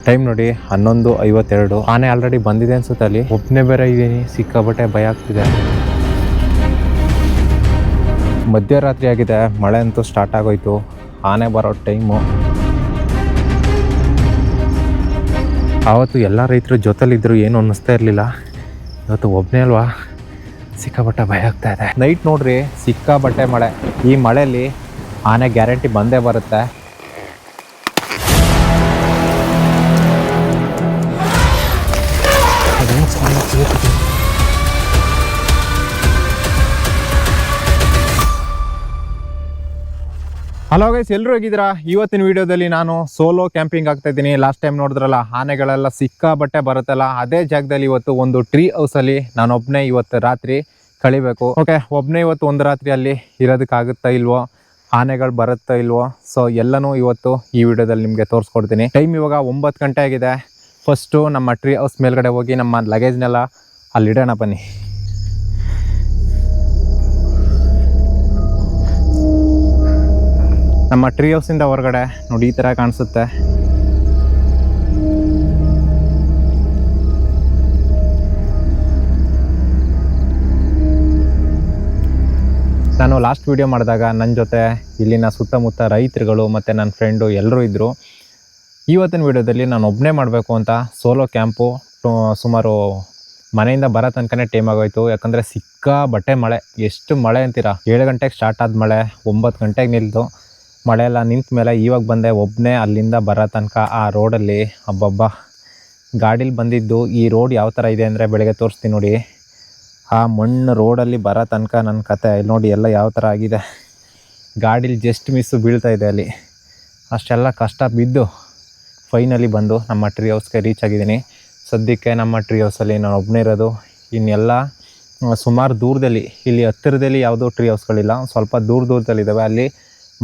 Time ನೋಡಿ 11:52. ಆನೆ already ಬಂದಿದೆ ಅನ್ಸುತ್ತೆ. ಅಲ್ಲಿ ಒಬ್ಬನೇ ಬೇರೆ ಇದ್ದೀನಿ, ಸಿಕ್ಕಾಬಟ್ಟೆ ಭಯ ಆಗ್ತಿದೆ. ಮಧ್ಯರಾತ್ರಿ ಆಗಿದೆ, ಮಳೆ ಅಂತೂ ಸ್ಟಾರ್ಟ್ ಆಗೋಯ್ತು. ಆನೆ ಬರೋ ಟೈಮು. ಆವತ್ತು ಎಲ್ಲ ರೈತರು ಜೊತೆಲಿದ್ರು, ಏನು ಅನ್ನಿಸ್ತಾ ಇರಲಿಲ್ಲ. ಇವತ್ತು ಒಬ್ಬನೇ ಅಲ್ವಾ, ಸಿಕ್ಕಾಬಟ್ಟೆ ಭಯ ಆಗ್ತಾ ಇದೆ. ನೈಟ್ ನೋಡ್ರಿ, ಸಿಕ್ಕಾಬಟ್ಟೆ ಮಳೆ. ಈ ಮಳೆಯಲ್ಲಿ ಆನೆ ಗ್ಯಾರಂಟಿ ಬಂದೇ ಬರುತ್ತೆ. ಹಲೋ ಗೈಸ್, ಎಲ್ಲರೂ ಹೇಗಿದ್ದೀರಾ? ಇವತ್ತಿನ ವಿಡಿಯೋದಲ್ಲಿ ನಾನು ಸೋಲೋ ಕ್ಯಾಂಪಿಂಗ್ ಆಗ್ತಾ ಇದ್ದೀನಿ. ಲಾಸ್ಟ್ ಟೈಮ್ ನೋಡಿದ್ರಲ್ಲ, ಆನೆಗಳೆಲ್ಲ ಸಿಕ್ಕಾಬಟ್ಟೆ ಬರುತ್ತಲ್ಲ, ಅದೇ ಜಾಗದಲ್ಲಿ ಇವತ್ತು ಒಂದು ಟ್ರೀ ಹೌಸಲ್ಲಿ ನಾನು ಒಬ್ಬನೇ ಇವತ್ತು ರಾತ್ರಿ ಕಳಿಬೇಕು. ಓಕೆ, ಒಬ್ಬನೇ ಇವತ್ತು ಒಂದು ರಾತ್ರಿ ಅಲ್ಲಿ ಇರೋದಕ್ಕಾಗುತ್ತಾ ಇಲ್ವೋ, ಆನೆಗಳು ಬರುತ್ತಾ ಇಲ್ವೋ, ಸೊ ಎಲ್ಲನೂ ಇವತ್ತು ಈ ವಿಡಿಯೋದಲ್ಲಿ ನಿಮಗೆ ತೋರಿಸ್ಕೊಡ್ತೀನಿ. ಟೈಮ್ ಇವಾಗ 9 ಗಂಟೆ ಆಗಿದೆ. ಫಸ್ಟು ನಮ್ಮ ಟ್ರೀ ಹೌಸ್ ಮೇಲ್ಗಡೆ ಹೋಗಿ ನಮ್ಮ ಲಗೇಜ್ನೆಲ್ಲ ಅಲ್ಲಿಡೋಣ ಬನ್ನಿ. ನಮ್ಮ ಟ್ರೀ ಹೌಸಿಂದ ಹೊರಗಡೆ ನೋಡಿ ಈ ಥರ ಕಾಣಿಸುತ್ತೆ. ನಾನು ಲಾಸ್ಟ್ ವಿಡಿಯೋ ಮಾಡಿದಾಗ ನನ್ನ ಜೊತೆ ಇಲ್ಲಿನ ಸುತ್ತಮುತ್ತ ರೈತರುಗಳು ಮತ್ತು ನನ್ನ ಫ್ರೆಂಡು ಎಲ್ಲರೂ ಇದ್ದರು. ಇವತ್ತಿನ ವಿಡಿಯೋದಲ್ಲಿ ನಾನು ಒಬ್ಬನೇ ಮಾಡಬೇಕು ಅಂತ ಸೋಲೋ ಕ್ಯಾಂಪು. ಸುಮಾರು ಮನೆಯಿಂದ ಬರೋ ತನಕನೇ ಟೈಮ್ ಆಗೋಯ್ತು. ಯಾಕಂದರೆ ಸಿಕ್ಕಾಬಟ್ಟೆ ಮಳೆ. ಎಷ್ಟು ಮಳೆ ಅಂತೀರಾ, 7 ಗಂಟೆಗೆ ಸ್ಟಾರ್ಟ್ ಆದ ಮಳೆ 9 ಗಂಟೆಗೆ ನಿಲ್ತು. ಮಳೆ ಎಲ್ಲ ನಿಂತ ಮೇಲೆ ಇವಾಗ ಬಂದೆ ಒಬ್ಬನೇ ಅಲ್ಲಿಂದ ಬರೋ ತನಕ. ಆ ರೋಡಲ್ಲಿ ಅಬ್ಬಬ್ಬ, ಗಾಡೀಲಿ ಬಂದಿದ್ದು. ಈ ರೋಡ್ ಯಾವ ಥರ ಇದೆ ಅಂದರೆ ಬೆಳಗ್ಗೆ ತೋರಿಸ್ತೀನಿ ನೋಡಿ. ಆ ಮಣ್ಣು ರೋಡಲ್ಲಿ ಬರೋ ತನಕ ನನ್ನ ಕತೆ ಇಲ್ಲಿ ನೋಡಿ ಎಲ್ಲ ಯಾವ ಥರ ಆಗಿದೆ. ಗಾಡೀಲಿ ಜಸ್ಟ್ ಮಿಸ್ಸು ಬೀಳ್ತಾ ಇದೆ ಅಲ್ಲಿ. ಅಷ್ಟೆಲ್ಲ ಕಷ್ಟ ಬಿದ್ದು ಫೈನಲಿ ಬಂದು ನಮ್ಮ ಟ್ರೀ ಹೌಸ್ಗೆ ರೀಚ್ ಆಗಿದ್ದೀನಿ. ಸದ್ಯಕ್ಕೆ ನಮ್ಮ ಟ್ರೀ ಹೌಸಲ್ಲಿ ನಾನು ಒಬ್ಬನೇ ಇರೋದು. ಇನ್ನೆಲ್ಲ ಸುಮಾರು ದೂರದಲ್ಲಿ, ಇಲ್ಲಿ ಹತ್ತಿರದಲ್ಲಿ ಯಾವುದೂ ಟ್ರೀ ಹೌಸ್ಗಳಿಲ್ಲ, ಸ್ವಲ್ಪ ದೂರದಲ್ಲಿದ್ದಾವೆ. ಅಲ್ಲಿ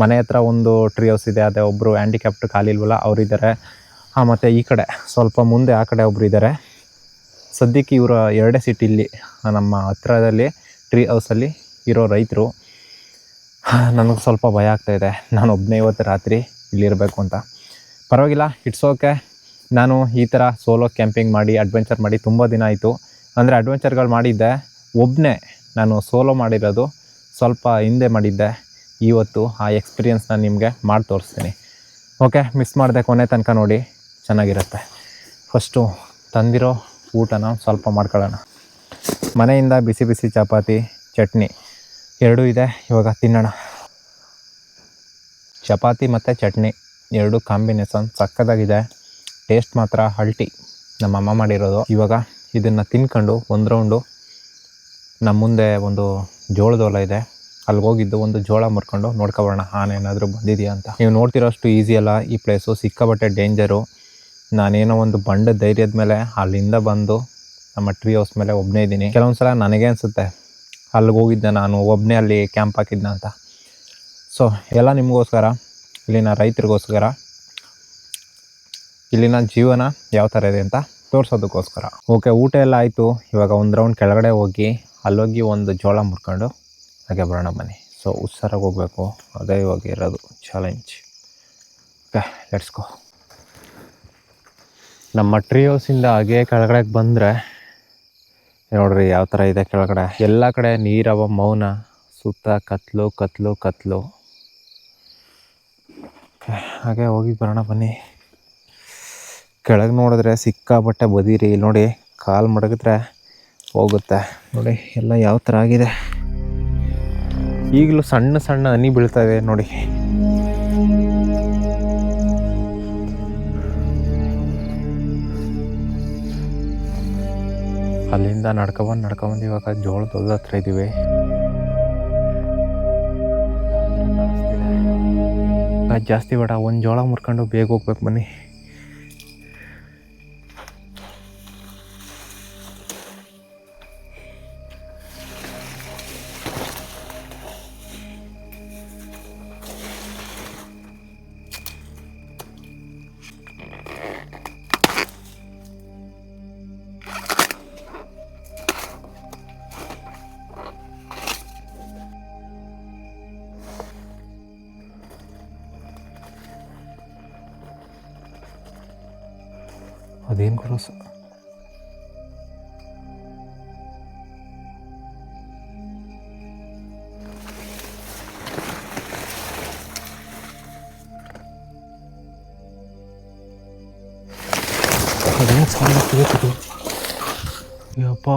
ಮನೆ ಹತ್ರ ಒಂದು ಟ್ರೀ ಹೌಸ್ ಇದೆ, ಅದೇ ಒಬ್ಬರು ಹ್ಯಾಂಡಿಕ್ಯಾಪ್ಟ್ ಕಾಲಿಲ್ವಲ್ಲ ಅವರಿದ್ದಾರೆ. ಮತ್ತು ಈ ಕಡೆ ಸ್ವಲ್ಪ ಮುಂದೆ ಆ ಕಡೆ ಒಬ್ಬರು ಇದ್ದಾರೆ. ಸದ್ಯಕ್ಕೆ ಇವರು 2 ಸೀಟ್ ಇಲ್ಲಿ ನಮ್ಮ ಹತ್ರದಲ್ಲಿ ಟ್ರೀ ಹೌಸಲ್ಲಿ ಇರೋ ರೈತರು. ನನಗೆ ಸ್ವಲ್ಪ ಭಯ ಆಗ್ತಾಯಿದೆ, ನಾನು ಒಬ್ಬನೇ ಇವತ್ತು ರಾತ್ರಿ ಇಲ್ಲಿರಬೇಕು ಅಂತ. ಪರವಾಗಿಲ್ಲ, ಇಟ್ಸ್ ಓಕೆ. ನಾನು ಈ ಥರ ಸೋಲೋ ಕ್ಯಾಂಪಿಂಗ್ ಮಾಡಿ ಅಡ್ವೆಂಚರ್ ಮಾಡಿ ತುಂಬ ದಿನ ಆಯಿತು. ಅಂದರೆ ಅಡ್ವೆಂಚರ್ಗಳು ಮಾಡಿದ್ದೆ, ಒಬ್ಬನೇ ನಾನು ಸೋಲೋ ಮಾಡಿರೋದು ಸ್ವಲ್ಪ ಹಿಂದೆ ಮಾಡಿದ್ದೆ. ಇವತ್ತು ಆ ಎಕ್ಸ್ಪೀರಿಯೆನ್ಸ್ನ ನಿಮಗೆ ಮಾಡಿ ತೋರಿಸ್ತೀನಿ. ಓಕೆ, ಮಿಸ್ ಮಾಡಿದೆ, ಕೊನೆ ತನಕ ನೋಡಿ, ಚೆನ್ನಾಗಿರುತ್ತೆ. ಫಸ್ಟು ತಂದಿರೋ ಊಟನ ಸ್ವಲ್ಪ ಮಾಡ್ಕೊಳ್ಳೋಣ. ಮನೆಯಿಂದ ಬಿಸಿ ಬಿಸಿ ಚಪಾತಿ ಚಟ್ನಿ ಎರಡೂ ಇದೆ, ಇವಾಗ ತಿನ್ನೋಣ. ಚಪಾತಿ ಮತ್ತು ಚಟ್ನಿ ಎರಡು ಕಾಂಬಿನೇಷನ್ ಸಕ್ಕತ್ತಾಗಿದೆ. ಟೇಸ್ಟ್ ಮಾತ್ರ ಅಲ್ಟಿ, ನಮ್ಮ ಅಮ್ಮ ಮಾಡಿರೋದು. ಇವಾಗ ಇದನ್ನು ತಿನ್ಕೊಂಡು ಒಂದು ರೌಂಡು ನಮ್ಮ ಮುಂದೆ ಒಂದು ಜೋಳದ ಹೊಲ ಇದೆ, ಅಲ್ಲಿಗೆ ಹೋಗಿದ್ದು ಒಂದು ಜೋಳ ಮುರ್ಕೊಂಡು ನೋಡ್ಕೊಬೋಣ ಆನೆ ಏನಾದರೂ ಬಂದಿದೆಯಾ ಅಂತ. ನೀವು ನೋಡ್ತಿರೋಷ್ಟು ಈಸಿ ಅಲ್ಲ ಈ ಪ್ಲೇಸು, ಸಿಕ್ಕಾಬಟ್ಟೆ ಡೇಂಜರು. ನಾನೇನೋ ಒಂದು ಬಂಡ ಧೈರ್ಯದ ಮೇಲೆ ಅಲ್ಲಿಂದ ಬಂದು ನಮ್ಮ ಟ್ರೀ ಹೌಸ್ ಮೇಲೆ ಒಬ್ಬನೇ ಇದ್ದೀನಿ. ಕೆಲವೊಂದು ಸಲ ನನಗೆ ಅನಿಸುತ್ತೆ ಅಲ್ಲಿಗೆ ಹೋಗಿದ್ದೆ ನಾನು ಒಬ್ಬನೇ ಅಲ್ಲಿ ಕ್ಯಾಂಪ್ ಹಾಕಿದ್ನ ಅಂತ. ಸೊ ಎಲ್ಲ ನಿಮಗೋಸ್ಕರ, ಇಲ್ಲಿನ ರೈತರಿಗೋಸ್ಕರ, ಇಲ್ಲಿನ ಜೀವನ ಯಾವ ಥರ ಇದೆ ಅಂತ ತೋರಿಸೋದಕ್ಕೋಸ್ಕರ. ಓಕೆ, ಊಟ ಎಲ್ಲ ಆಯಿತು. ಇವಾಗ ಒಂದು ರೌಂಡ್ ಕೆಳಗಡೆ ಹೋಗಿ ಅಲ್ಲೋಗಿ ಒಂದು ಜೋಳ ಮುರ್ಕೊಂಡು ಹಾಗೆ ಬರೋಣ ಬನ್ನಿ. ಸೊ ಹುಷಾರಾಗಿ ಹೋಗಬೇಕು, ಅದೇ ಇವಾಗ ಇರೋದು ಚಾಲೆಂಜ್. Okay, let's go. ನಮ್ಮ ಟ್ರೀ ಹೌಸಿಂದ ಹಾಗೆ ಕೆಳಗಡೆಗೆ ಬಂದರೆ ನೋಡ್ರಿ ಯಾವ ಥರ ಇದೆ ಕೆಳಗಡೆ. ಎಲ್ಲ ಕಡೆ ನೀರವ ಮೌನ, ಸುತ್ತ ಕತ್ಲು ಕತ್ಲು ಕತ್ಲು. ಹಾಗೆ ಹೋಗಿ ಬರೋಣ ಬನ್ನಿ. ಕೆಳಗೆ ನೋಡಿದ್ರೆ ಸಿಕ್ಕಾಬಟ್ಟೆ ಬದಿರಿ. ಇಲ್ಲಿ ನೋಡಿ, ಕಾಲು ಮಡಗಿದ್ರೆ ಹೋಗುತ್ತೆ. ನೋಡಿ ಎಲ್ಲ ಯಾವ ಥರ ಆಗಿದೆ. ಈಗಲೂ ಸಣ್ಣ ಸಣ್ಣ ಹನಿ ಬೀಳ್ತವೆ ನೋಡಿ. ಅಲ್ಲಿಂದ ನಡ್ಕೊಬಂದು ಇವಾಗ ಜೋಳದ ಹೊಲದ ಹತ್ರ ಇದ್ದೀವಿ. ಜಾಸ್ತಿ ಬೇಡ, ಒಂದು ಜೋಳ ಮುರ್ಕೊಂಡು ಬೇಗ ಹೋಗ್ಬೇಕು ಬನ್ನಿ. ಅದೇನು ಕ್ರಾಸ್? ಅದೇನು ಸೌಂಡ್ ಆಗ್ತಿದೆ? ಯಪ್ಪ,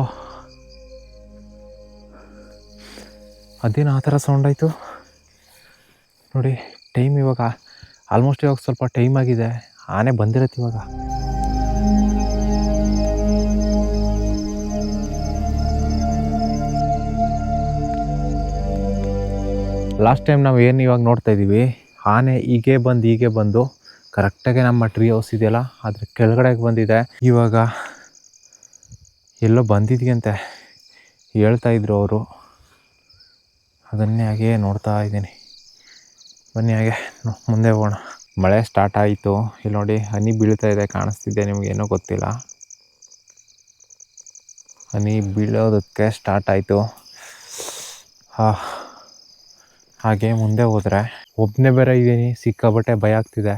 ಅದೇನು ಆ ಥರ ಸೌಂಡ್ ಆಯಿತು ನೋಡಿ. ಟೈಮ್ ಇವಾಗ ಆಲ್ಮೋಸ್ಟ್ ಇವಾಗ ಸ್ವಲ್ಪ ಟೈಮ್ ಆಗಿದೆ. ಆನೆ ಬಂದಿರತ್ತೆ ಇವಾಗ. ಲಾಸ್ಟ್ ಟೈಮ್ ನಾವು ಏನು ಇವಾಗ ನೋಡ್ತಾ ಇದ್ದೀವಿ, ಆನೆ ಹೀಗೆ ಬಂದು ಕರೆಕ್ಟಾಗಿ ನಮ್ಮ ಟ್ರೀ ಹೌಸ್ ಇದೆಯಲ್ಲ ಅದ್ರ ಕೆಳಗಡೆಗೆ ಬಂದಿದೆ. ಇವಾಗ ಎಲ್ಲೋ ಬಂದಿದ್ಯಂತೆ ಹೇಳ್ತಾ ಇದ್ರು ಅವರು. ಅದನ್ನೇ ಹಾಗೆ ನೋಡ್ತಾ ಇದ್ದೀನಿ. ಬನ್ನಿ ಹಾಗೆ ಮುಂದೆ ಹೋಗೋಣ. ಮಳೆ ಸ್ಟಾರ್ಟ್ ಆಯಿತು. ಇಲ್ಲಿ ನೋಡಿ ಹನಿ ಬೀಳ್ತಾ ಇದೆ, ಕಾಣಿಸ್ತಿದೆ ನಿಮಗೇನೋ ಗೊತ್ತಿಲ್ಲ. ಹನಿ ಬೀಳೋದಕ್ಕೆ ಸ್ಟಾರ್ಟ್ ಆಯಿತು. ಹಾಗೆ ಮುಂದೆ ಹೋದರೆ ಒಬ್ಬನೇ ಬೇರೆ ಇದ್ದೀನಿ, ಸಿಕ್ಕಾಬಟ್ಟೆ ಭಯ ಆಗ್ತಿದೆ.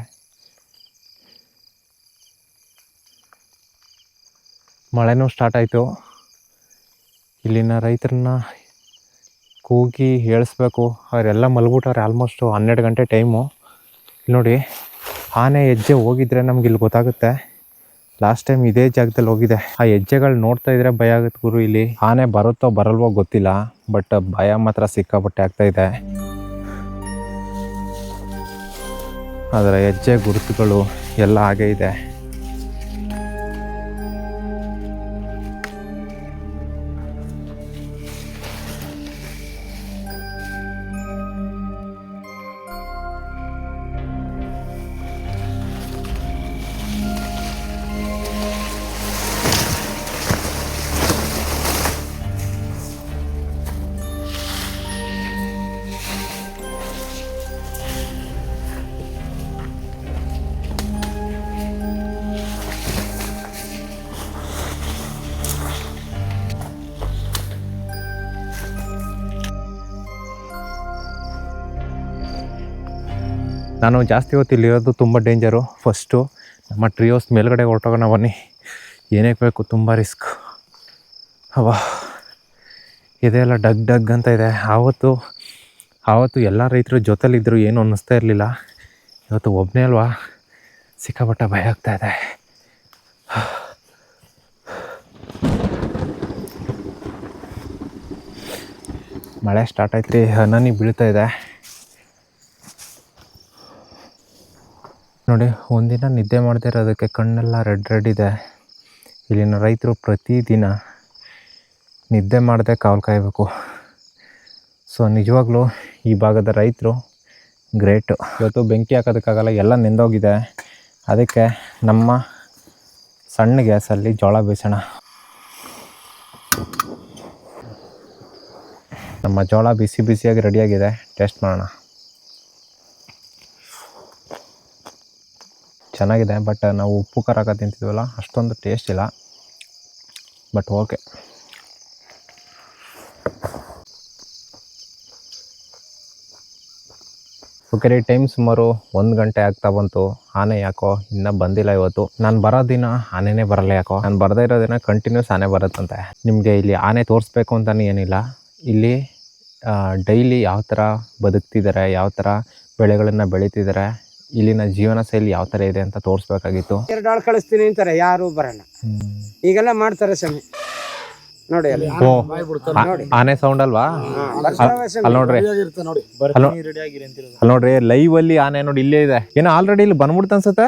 ಮಳೆನೂ ಸ್ಟಾರ್ಟ್ ಆಯಿತು. ಇಲ್ಲಿನ ರೈತರನ್ನ ಕೂಗಿ ಹೇಳಿಸ್ಬೇಕು. ಅವರೆಲ್ಲ ಮಲ್ಬಿಟ್ಟವ್ರೆ. ಆಲ್ಮೋಸ್ಟು 12 ಗಂಟೆ ಟೈಮು. ಇಲ್ಲಿ ನೋಡಿ, ಆನೆ ಹೆಜ್ಜೆ ಹೋಗಿದ್ರೆ ನಮ್ಗೆ ಇಲ್ಲಿ ಗೊತ್ತಾಗುತ್ತೆ. ಲಾಸ್ಟ್ ಟೈಮ್ ಇದೇ ಜಾಗದಲ್ಲಿ ಹೋಗಿದೆ. ಆ ಹೆಜ್ಜೆಗಳು ನೋಡ್ತಾ ಇದ್ರೆ ಭಯ ಆಗುತ್ತೆ ಗುರು. ಇಲ್ಲಿ ಆನೆ ಬರುತ್ತೋ ಬರಲ್ವೋ ಗೊತ್ತಿಲ್ಲ, ಬಟ್ ಭಯ ಮಾತ್ರ ಸಿಕ್ಕಾಪಟ್ಟೆ ಆಗ್ತಾ ಇದೆ. ಅದರ ಹೆಜ್ಜೆ ಗುರುತುಗಳು ಎಲ್ಲ ಹಾಗೆ ಇದೆ. ನಾನು ಜಾಸ್ತಿ ಹೊತ್ತು ಇಲ್ಲಿರೋದು ತುಂಬ ಡೇಂಜರು. ಫಸ್ಟು ನಮ್ಮ ಟ್ರೀ ಹೌಸ್ ಮೇಲ್ಗಡೆ ಹೊರಟೋಗೋಣ ಬನ್ನಿ. ಏನಕ್ಕೆ ಬೇಕು, ತುಂಬ ರಿಸ್ಕ್. ಇದೆಲ್ಲ ಡಗ್ ಅಂತ ಇದೆ. ಆವತ್ತು ಎಲ್ಲ ರೈತರು ಜೊತೆಲಿದ್ದರು, ಏನು ಅನ್ನಿಸ್ತಾ ಇರಲಿಲ್ಲ. ಇವತ್ತು ಒಬ್ಬನೇ ಅಲ್ವಾ, ಸಿಕ್ಕಾಪಟ್ಟ ಭಯ ಆಗ್ತಾ ಇದೆ. ಮಳೆ ಸ್ಟಾರ್ಟ್ ಆಯ್ತು ರೀ, ಹನಿ ಬೀಳ್ತಾ ಇದೆ ನೋಡಿ. ಒಂದಿನ ನಿದ್ದೆ ಮಾಡದೇ ಇರೋದಕ್ಕೆ ಕಣ್ಣೆಲ್ಲ ರೆಡ್ ಇದೆ. ಇಲ್ಲಿನ ರೈತರು ಪ್ರತಿದಿನ ನಿದ್ದೆ ಮಾಡದೆ ಕಾವಲು ಕಾಯಬೇಕು. ಸೊ ನಿಜವಾಗ್ಲೂ ಈ ಭಾಗದ ರೈತರು ಗ್ರೇಟು. ಇವತ್ತು ಬೆಂಕಿ ಹಾಕೋದಕ್ಕಾಗಲ್ಲ, ಎಲ್ಲ ನೆಂದೋಗಿದೆ. ಅದಕ್ಕೆ ನಮ್ಮ ಸಣ್ಣ ಗ್ಯಾಸಲ್ಲಿ ಜೋಳ ಬೇಯಿಸೋಣ. ನಮ್ಮ ಜೋಳ ಬಿಸಿಯಾಗಿ ರೆಡಿಯಾಗಿದೆ, ಟೇಸ್ಟ್ ಮಾಡೋಣ. ಚೆನ್ನಾಗಿದೆ, ಬಟ್ ನಾವು ಉಪ್ಪು ಖಾರ ಹಾಕಿ ತಿಂತಿದ್ವಲ್ಲ ಅಷ್ಟೊಂದು ಟೇಸ್ಟ್ ಇಲ್ಲ, ಬಟ್ ಓಕೆ. ಓಕೆ ರೀ, ಟೈಮ್ ಸುಮಾರು 1 ಗಂಟೆ ಆಗ್ತಾ ಬಂತು. ಆನೆ ಯಾಕೋ ಇನ್ನೂ ಬಂದಿಲ್ಲ ಇವತ್ತು. ನಾನು ಬರೋ ದಿನ ಆನೆನೇ ಬರಲ್ಲ ಯಾಕೋ. ನಾನು ಬರದೇ ಇರೋ ದಿನ ಕಂಟಿನ್ಯೂಸ್ ಆನೆ ಬರುತ್ತಂತೆ. ನಿಮಗೆ ಇಲ್ಲಿ ಆನೆ ತೋರಿಸ್ಬೇಕು ಅಂತಲೇ ಏನಿಲ್ಲ, ಇಲ್ಲಿ ಡೈಲಿ ಯಾವ ಥರ ಬದುಕ್ತಿದ್ದಾರೆ, ಯಾವ ಥರ ಬೆಳೆಗಳನ್ನು ಬೆಳೀತಿದ್ದಾರೆ, ಇಲ್ಲಿನ ಜೀವನ ಶೈಲಿ ಯಾವ ಥರ ಇದೆ ಅಂತ ತೋರಿಸ್ಬೇಕಾಗಿತ್ತು. 2 ಆಳು ಕಳಿಸ್ತೀನಿ ಅಂತಾರೆ, ಯಾರು ಬರಲ್ಲ. ಈಗೆಲ್ಲ ಮಾಡ್ತಾರೆ ಸ್ವಾಮಿ ನೋಡಿ. ಓ, ಆನೆ ಸೌಂಡ್ ಅಲ್ವಾ? ಅಲ್ಲಿ ನೋಡ್ರಿ, ಅಲ್ಲಿ ನೋಡ್ರಿ, ಲೈವ್ ಅಲ್ಲಿ ಆನೆ ನೋಡಿ ಇಲ್ಲೇ ಇದೆ. ಏನೋ ಆಲ್ರೆಡಿ ಇಲ್ಲಿ ಬಂದ್ಬಿಡ್ತ ಅನ್ಸುತ್ತೆ.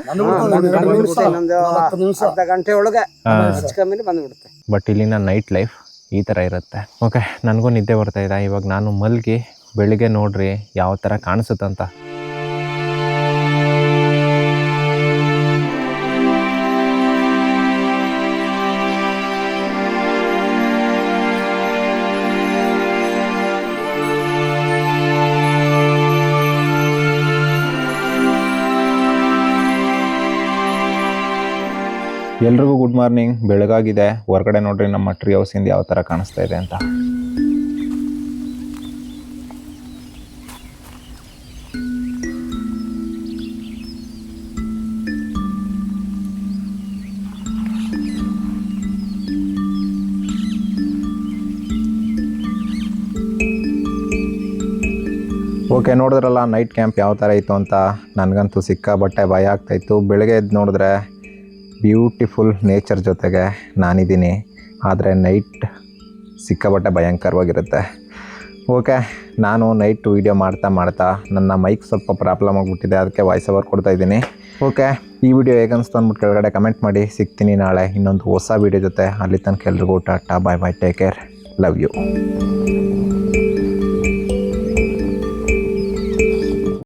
ಅರ್ಧ ಗಂಟೆ ಒಳಗೆ ಕಮ್ಮಿ ಬಂದ್ಬಿಡುತ್ತೆ. ಬಟ್ ಇಲ್ಲಿನ ನೈಟ್ ಲೈಫ್ ಈ ಥರ ಇರುತ್ತೆ. ಓಕೆ, ನನಗೂ ನಿದ್ದೆ ಬರ್ತಾ ಇದೆ. ಇವಾಗ ನಾನು ಮಲ್ಗಿ ಬೆಳಿಗ್ಗೆ ನೋಡ್ರಿ ಯಾವ ಥರ ಕಾಣಿಸುತ್ತಂತ. ಎಲ್ರಿಗೂ ಗುಡ್ ಮಾರ್ನಿಂಗ್. ಬೆಳಗಾಗಿದೆ. ಹೊರಗಡೆ ನೋಡ್ರಿ ನಮ್ಮ ಟ್ರೀ ಹೌಸಿಂದ ಯಾವ ಥರ ಕಾಣಿಸ್ತಾ ಇದೆ ಅಂತ. ಓಕೆ, ನೋಡಿದ್ರಲ್ಲ ನೈಟ್ ಕ್ಯಾಂಪ್ ಯಾವ ಥರ ಇತ್ತು ಅಂತ. ನನಗಂತೂ ಸಿಕ್ಕಾಬಟ್ಟೆ ಭಯ ಆಗ್ತಾಯಿತ್ತು. ಬೆಳಗ್ಗೆ ಎದ್ದು ನೋಡಿದ್ರೆ ಬ್ಯೂಟಿಫುಲ್ ನೇಚರ್ ಜೊತೆಗೆ ನಾನಿದ್ದೀನಿ, ಆದರೆ ನೈಟ್ ಸಿಕ್ಕಾಬಟ್ಟೆ ಭಯಂಕರವಾಗಿರುತ್ತೆ. ಓಕೆ, ನಾನು ನೈಟ್ ವೀಡಿಯೋ ಮಾಡ್ತಾ ನನ್ನ ಮೈಕ್ ಸ್ವಲ್ಪ ಪ್ರಾಬ್ಲಮ್ ಆಗಿಬಿಟ್ಟಿದೆ, ಅದಕ್ಕೆ ವಾಯ್ಸ್ ಓವರ್ ಕೊಡ್ತಾಯಿದ್ದೀನಿ. ಓಕೆ, ಈ ವಿಡಿಯೋ ಹೇಗೆ ಅನಿಸ್ತು ಅಂದ್ಬಿಟ್ಟು ಕೆಳಗಡೆ ಕಮೆಂಟ್ ಮಾಡಿ. ಸಿಗ್ತೀನಿ ನಾಳೆ ಇನ್ನೊಂದು ಹೊಸ ವೀಡಿಯೋ ಜೊತೆ. ಅಲ್ಲಿ ತನಕ ಎಲ್ರಿಗೂ ಟಾಟಾ, ಬಾಯ್ ಬಾಯ್, ಟೇಕ್ ಕೇರ್, ಲವ್ ಯು.